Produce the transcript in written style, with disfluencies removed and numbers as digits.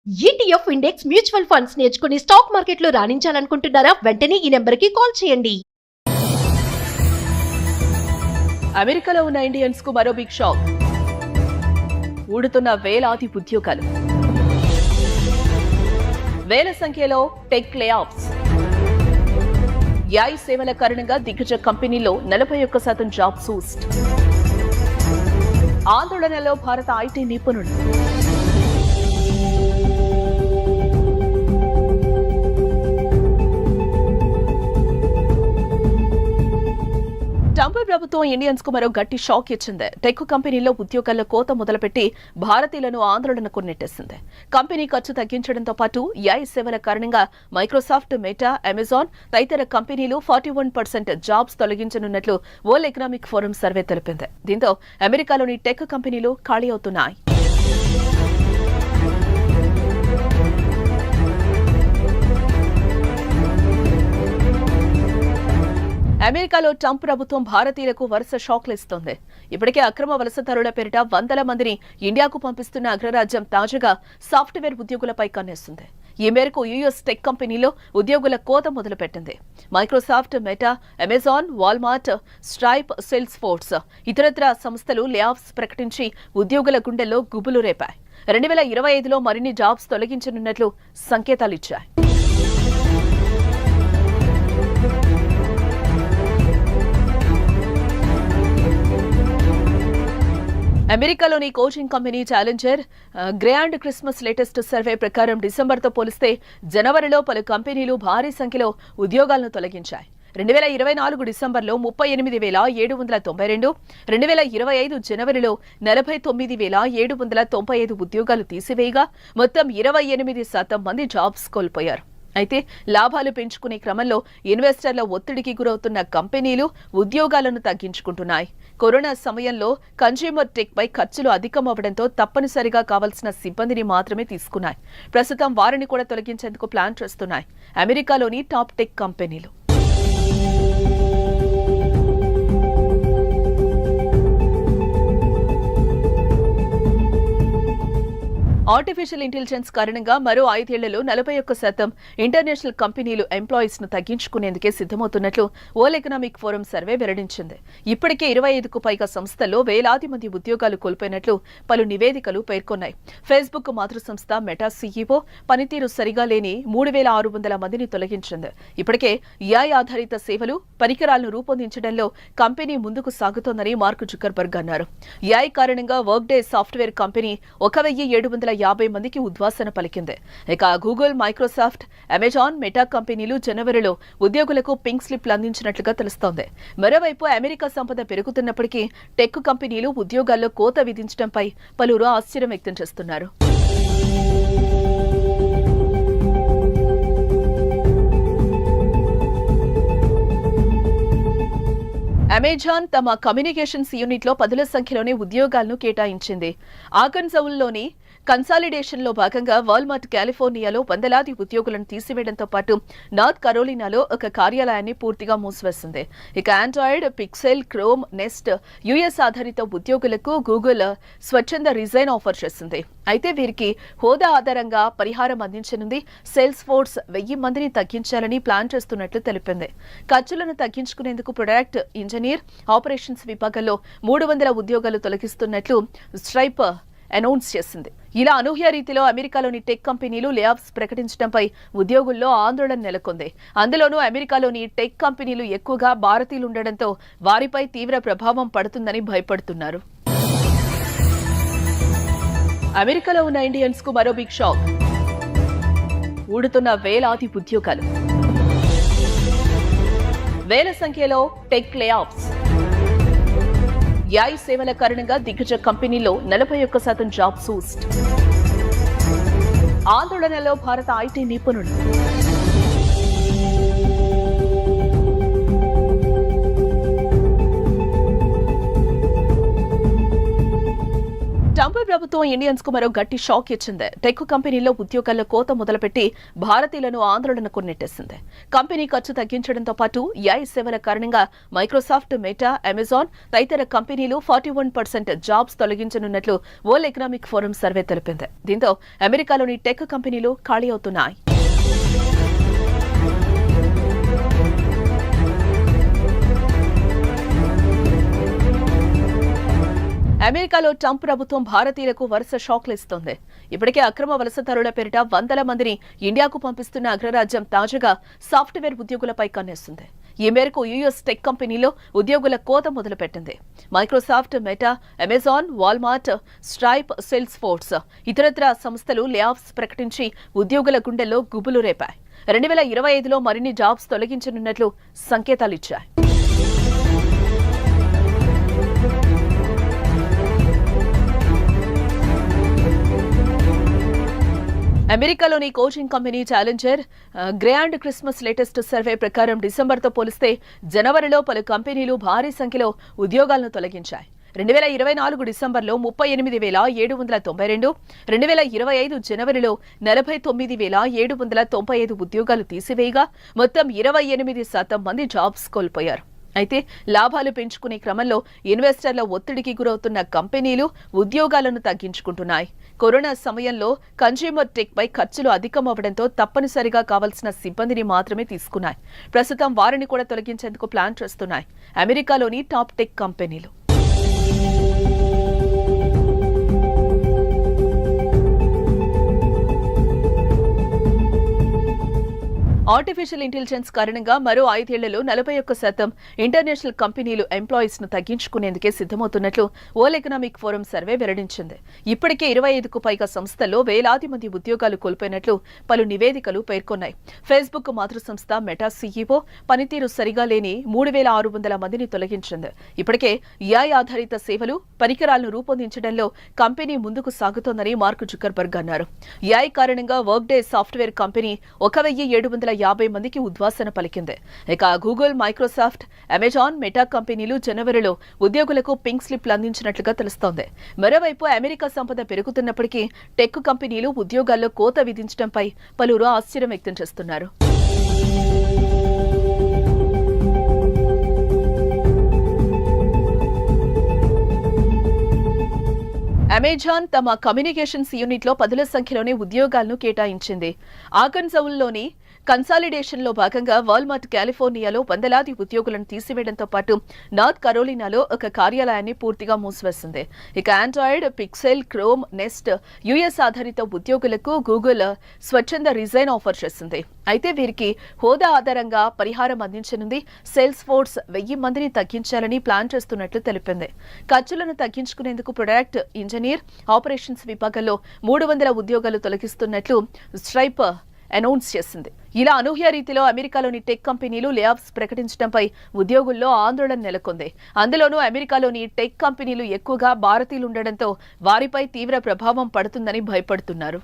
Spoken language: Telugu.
ఈటీఎఫ్ ఇండెక్స్ మ్యూచువల్ ఫండ్స్ నేర్చుకుని స్టాక్ మార్కెట్లో రాణించాలనుకుంటున్నారా? వెంటనే ఈ నెంబర్కి కాల్ చేయండి. అమెరికాలో ఉన్న ఇండియన్స్ కు మరో బిగ్ షాక్. ఊడుతున్న వేలాది ఉద్యోగాలు, వేల సంఖ్యలో టెక్ లే ఆఫ్స్. ఏఐ సేవల కారణంగా దిగ్గజ కంపెనీలో 41% జాబ్ సూస్ట్. ఆందోళనలో భారత ఐటీ నిపుణులు. ట్రంప్ ప్రభుత్వం ఇండియన్స్ కు మరో గట్టి షాక్ ఇచ్చింది. టెక్ కంపెనీలో ఉద్యోగాల్లో కోత మొదలుపెట్టి భారతీయులను ఆందోళనకు నెట్టేసింది. కంపెనీ ఖర్చు తగ్గించడంతో పాటు ఏఐ సేవల కారణంగా మైక్రోసాఫ్ట్, మెటా, అమెజాన్ తదితర కంపెనీలు 41% జాబ్స్ తొలగించనున్నట్లు వరల్డ్ ఎకనామిక్ ఫోరం సర్వే తెలిపింది. దీంతో అమెరికాలోని టెక్ కంపెనీలు ఖాళీ అవుతున్నాయి. అమెరికాలో ట్రంప్ ప్రభుత్వం భారతీయులకు వరుస షాక్లు ఇస్తోంది. ఇప్పటికే అక్రమ వలసదారుల పేరిట వందల మందిని ఇండియాకు పంపిస్తున్న అగ్రరాజ్యం తాజాగా సాఫ్ట్వేర్ ఉద్యోగులపై కన్నేస్తుంది. ఈ మేరకు యుఎస్ టెక్ కంపెనీలో ఉద్యోగుల కోత మొదలుపెట్టింది. Microsoft, meta, Amazon, Walmart, stripe, sales force ఇతరత్ర సంస్థలు లే ఆఫ్స్ ప్రకటించి ఉద్యోగుల గుండెల్లో గుబులు రేపాయి. 2025లో మరిన్ని జాబ్స్ తొలగించనున్నట్లు సంకేతాలిచ్చాయి. అమెరికాలోని coaching company challenger grand Christmas latest survey ప్రకారం డిసెంబర్తో పోలిస్తే జనవరిలో పలు కంపెనీలు భారీ సంఖ్యలో ఉద్యోగాలను తొలగించాయి. 2024 డిసెంబర్లో 38,792, 2025 జనవరిలో 49,795 ఉద్యోగాలు తీసివేయగా మొత్తం 28% మంది జాబ్స్ కోల్పోయారు. అయితే లాభాలు పెంచుకునే క్రమంలో ఇన్వెస్టర్ల ఒత్తిడికి గురవుతున్న కంపెనీలు ఉద్యోగాలను తగ్గించుకుంటున్నాయి. కరోనా సమయంలో కన్స్యూమర్ టెక్ పై ఖర్చులు అధికమవడంతో తప్పనిసరిగా కావాల్సిన సిబ్బందిని మాత్రమే తీసుకున్నాయి. ప్రస్తుతం వారిని కూడా తొలగించేందుకు ప్లాన్ చేస్తున్నాయి అమెరికాలోని టాప్ టెక్ కంపెనీలు. ఆర్టిఫిషియల్ ఇంటెలిజెన్స్ కారణంగా మరో 5 ఏళ్లలో 41% ఇంటర్నేషనల్ కంపెనీలు ఎంప్లాయీస్ ను తగ్గించుకునేందుకే సిద్ధమవుతున్నట్లు వరల్డ్ ఎకనామిక్ ఫోరం సర్వే వెల్లడించింది. ఇప్పటికే 25కు పైగా సంస్థల్లో వేలాది మంది ఉద్యోగాలు కోల్పోయినట్లు పలు నివేదికలు పేర్కొన్నాయి. ఫేస్బుక్ మాతృ సంస్థ మెటా సీఈఓ పనితీరు సరిగా లేని 3,600 మందిని తొలగించింది. ఇప్పటికే ఏఐ ఆధారిత సేవలు, పరికరాలను రూపొందించడంలో కంపెనీ ముందుకు సాగుతోందని మార్క్ జుకర్బర్గ్ అన్నారు. ఏఐ కారణంగా వర్క్డే సాఫ్ట్వేర్ కంపెనీ 1,750 మందికి ఉద్వాసన పలికింది. ఇక గూగుల్, మైక్రోసాఫ్ట్, అమెజాన్, మెటా కంపెనీలు జనవరిలో ఉద్యోగులకు పింక్ స్లిప్లు అందించినట్లుగా తెలుస్తోంది. మరోవైపు అమెరికా సంపద పెరుగుతున్నప్పటికీ టెక్ కంపెనీలు ఉద్యోగాల్లో కోత విధించడంపై పలువురు ఆశ్చర్యం వ్యక్తం చేస్తున్నారు. అమెజాన్ తమ కమ్యూనికేషన్స్ యూనిట్లో పదుల సంఖ్యలోని ఉద్యోగాలను కేటాయించింది. ఆర్కన్సాస్లోని కన్సాలిడేషన్ లో భాగంగా వాల్మార్ట్ కాలిఫోర్నియాలో వందలాది ఉద్యోగులను తీసివేయడంతో పాటు నార్త్ కరోలినాలో ఒక కార్యాలయాన్ని పూర్తిగా మూసివేసింది. ఇక Android, Pixel, Chrome, Nest US ఆధారిత ఉద్యోగులకు గూగుల్ స్వచ్ఛంద రిజైన్ ఆఫర్ చేసింది. అయితే వీరికి హోదా ఆధారంగా పరిహారం అందించనుంది. సేల్స్ ఫోర్స్ 1000 మందిని తగ్గించాలని ప్లాన్ చేస్తున్నట్లు తెలిపింది. ఖర్చులను తగ్గించుకునేందుకు ప్రొడక్ట్, ఇంజనీర్, ఆపరేషన్స్ విభాగంలో 300 ఉద్యోగాలు తొలగిస్తున్నట్లు స్ట్రైప్ అనౌన్స్ చేసింది. ఇలా అనూహ్య రీతిలో అమెరికాలోని టెక్ కంపెనీలు లే ఆఫ్స్ ప్రకటించడంపై ఉద్యోగుల్లో ఆందోళన నెలకొంది. అందులోనూ అమెరికాలోని టెక్ కంపెనీలు ఎక్కువగా భారతీయులు ఉండడంతో వారిపై తీవ్ర ప్రభావం పడుతుందని భయపడుతున్నారు. అమెరికాలో ఉన్న ఇండియన్స్ కు మరో బిగ్ షాక్. ఊడుతున్న వేలాది ఉద్యోగాలు, వేల సంఖ్యలో టెక్ లే ఆఫ్స్. ఏఐ సేవల కారణంగా దిగ్గజ కంపెనీలో 41% జాబ్ సూస్ట్. ఆందోళనలో భారత ఐటీ నిపుణులు. ట్రంప్ ప్రభుత్వం ఇండియన్స్ కు మరో గట్టి షాక్ ఇచ్చింది. టెక్ కంపెనీల్లో ఉద్యోగాల్లో కోత మొదలుపెట్టి భారతీయులను ఆందోళనకు నెట్టేసింది. కంపెనీ ఖర్చు తగ్గించడంతో పాటు ఏఐ సేవల కారణంగా మైక్రోసాఫ్ట్, మెటా, అమెజాన్ తదితర కంపెనీలు 41% జాబ్స్ తొలగించనున్నట్లు వరల్డ్ ఎకనామిక్ ఫోరం సర్వే తెలిపింది. దీంతో అమెరికాలోని టెక్ కంపెనీలు ఖాళీ అవుతున్నాయి. అమెరికాలో ట్రంప్ ప్రభుత్వం భారతీయులకు వరుస షాక్లు ఇస్తోంది. ఇప్పటికే అక్రమ వలసదారుల పేరిట వందల మందిని ఇండియాకు పంపిస్తున్న అగ్రరాజ్యం తాజాగా సాఫ్ట్వేర్ ఉద్యోగులపై కన్నేస్తుంది. ఈ మేరకు యుఎస్ టెక్ కంపెనీలో ఉద్యోగుల కోత మొదలుపెట్టింది. Microsoft, meta, Amazon, Walmart, stripe, sales force ఇతరత్ర సంస్థలు లే ఆఫ్స్ ప్రకటించి ఉద్యోగుల గుండెల్లో గుబులు రేపాయి. 2025లో మరిన్ని జాబ్స్ తొలగించనున్నట్లు సంకేతాలిచ్చాయి. అమెరికాలోని coaching company challenger grand Christmas latest survey ప్రకారం డిసెంబర్తో పోలిస్తే జనవరిలో పలు కంపెనీలు భారీ సంఖ్యలో ఉద్యోగాలను తొలగించాయి. 2024 డిసెంబర్లో 38,792, 2025 జనవరిలో 49,795 ఉద్యోగాలు తీసివేయగా మొత్తం 28% మంది జాబ్స్ కోల్పోయారు. అయితే లాభాలు పెంచుకునే క్రమంలో ఇన్వెస్టర్ల ఒత్తిడికి గురవుతున్న కంపెనీలు ఉద్యోగాలను తగ్గించుకుంటున్నాయి. కరోనా సమయంలో కన్స్యూమర్ టెక్ పై ఖర్చులు అధికమవడంతో తప్పనిసరిగా కావాల్సిన సిబ్బందిని మాత్రమే తీసుకున్నాయి. ప్రస్తుతం వారిని కూడా తొలగించేందుకు ప్లాన్ చేస్తున్నాయి అమెరికాలోని టాప్ టెక్ కంపెనీలు. ఆర్టిఫిషియల్ ఇంటెలిజెన్స్ కారణంగా మరో 5 ఏళ్లలో 41% ఇంటర్నేషనల్ కంపెనీలు ఎంప్లాయీస్ ను తగ్గించుకునేందుకే సిద్ధమవుతున్నట్లు వరల్డ్ ఎకనామిక్ ఫోరం సర్వే వెల్లడించింది. ఇప్పటికే 25కు పైగా సంస్థల్లో వేలాది మంది ఉద్యోగాలు కోల్పోయినట్లు పలు నివేదికలు పేర్కొన్నాయి. ఫేస్బుక్ మాతృ సంస్థ మెటా సీఈఓ పనితీరు సరిగా లేని 3,600 మందిని తొలగించింది. ఇప్పటికే ఏఐ ఆధారిత సేవలు, పరికరాలను రూపొందించడంలో కంపెనీ ముందుకు సాగుతోందని మార్క్ జుకర్బర్గ్ అన్నారు. ఏఐ కారణంగా వర్క్డే సాఫ్ట్వేర్ కంపెనీ 1,750 మందికి ఉద్వాసన పలికింది. ఇక గూగుల్, మైక్రోసాఫ్ట్, అమెజాన్, మెటా కంపెనీలు జనవరిలో ఉద్యోగులకు పింక్ స్లిప్లు అందించినట్లుగా తెలుస్తోంది. మరోవైపు అమెరికా సంపద పెరుగుతున్నప్పటికీ టెక్ కంపెనీలు ఉద్యోగాల్లో కోత విధించడంపై పలువురు ఆశ్చర్యం వ్యక్తం చేస్తున్నారు. అమెజాన్ తమ కమ్యూనికేషన్స్ యూనిట్లో 10ల సంఖ్యలోనే ఉద్యోగాలను కేటాయించింది. ఆర్కన్సాస్లోని కన్సాలిడేషన్లో భాగంగా వాల్మార్ట్ కాలిఫోర్నియాలో వందలాది ఉద్యోగులను తీసివేయడంతో పాటు నార్త్ కరోలినాలో ఒక కార్యాలయాన్ని పూర్తిగా మూసివేసింది. ఇక Android, Pixel, Chrome, Nest US ఆధారిత ఉద్యోగులకు గూగుల్ స్వచ్ఛంద రిజైన్ ఆఫర్ చేసింది. అయితే వీరికి హోదా ఆధారంగా పరిహారం అందించనుంది. సేల్స్ ఫోర్స్ 1000 మందిని తగ్గించాలని ప్లాన్ చేస్తున్నట్లు తెలిపింది. ఖర్చులను తగ్గించుకునేందుకు ప్రొడక్ట్, ఇంజనీర్, ఆపరేషన్స్ విభాగంలో 300 ఉద్యోగాలు తొలగిస్తున్నట్లు స్ట్రైప్ అనౌన్స్ చేసింది. ఇలా అనూహ్య రీతిలో అమెరికాలోని టెక్ కంపెనీలు లే ఆఫ్స్ ప్రకటించడంపై ఉద్యోగుల్లో ఆందోళన నెలకొంది. అందులోనూ అమెరికాలోని టెక్ కంపెనీలు ఎక్కువగా భారతీయులు ఉండడంతో వారిపై తీవ్ర ప్రభావం పడుతుందని భయపడుతున్నారు.